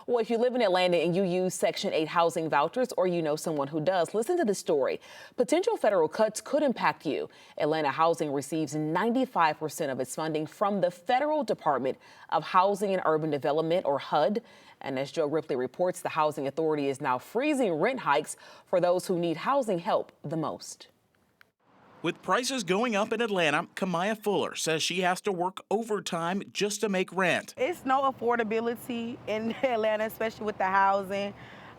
Well, if you live in Atlanta and you use Section 8 housing vouchers or you know someone who does, listen to this story. Potential federal cuts could impact you. Atlanta Housing receives 95% of its funding from the Federal Department of Housing and Urban Development, or HUD. And as Joe Ripley reports, the Housing Authority is now freezing rent hikes for those who need housing help the most. With prices going up in Atlanta, Kamaya Fuller says she has to work overtime just to make rent. It's no affordability in Atlanta, especially with the housing.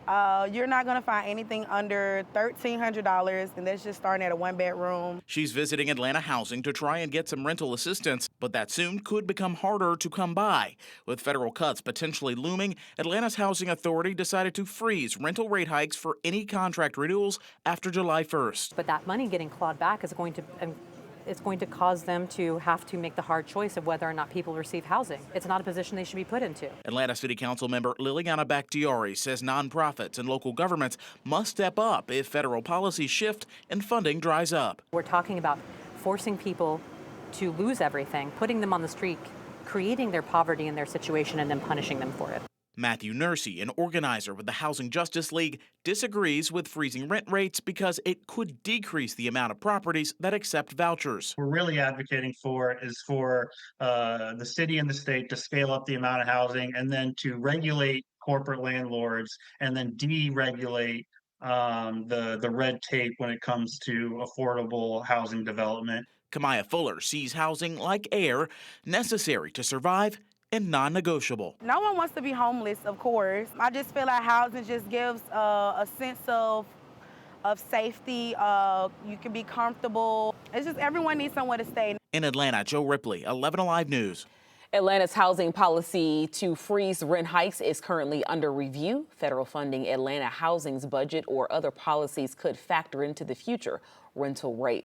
You're not going to find anything under $1,300, and that's just starting at a one-bedroom. She's visiting Atlanta Housing to try and get some rental assistance, but that soon could become harder to come by. With federal cuts potentially looming, Atlanta's Housing Authority decided to freeze rental rate hikes for any contract renewals after July 1st. But that money getting clawed back is going to it's going to cause them to have to make the hard choice of whether or not people receive housing. It's not a position they should be put into. Atlanta City Council member Liliana Bakhtiari says nonprofits and local governments must step up if federal policies shift and funding dries up. We're talking about forcing people to lose everything, putting them on the street, creating their poverty in their situation, and then punishing them for it. Matthew Nursey, an organizer with the Housing Justice League, disagrees with freezing rent rates because it could decrease the amount of properties that accept vouchers. We're really advocating for is for the city and the state to scale up the amount of housing and then to regulate corporate landlords and then deregulate the red tape when it comes to affordable housing development. Kamaya Fuller sees housing like air, necessary to survive and non-negotiable. No one wants to be homeless, of course. I just feel like housing just gives a sense of safety. You can be comfortable. It's just everyone needs somewhere to stay. In Atlanta, Joe Ripley, 11 Alive News. Atlanta's housing policy to freeze rent hikes is currently under review. Federal funding Atlanta Housing's budget or other policies could factor into the future rental rate.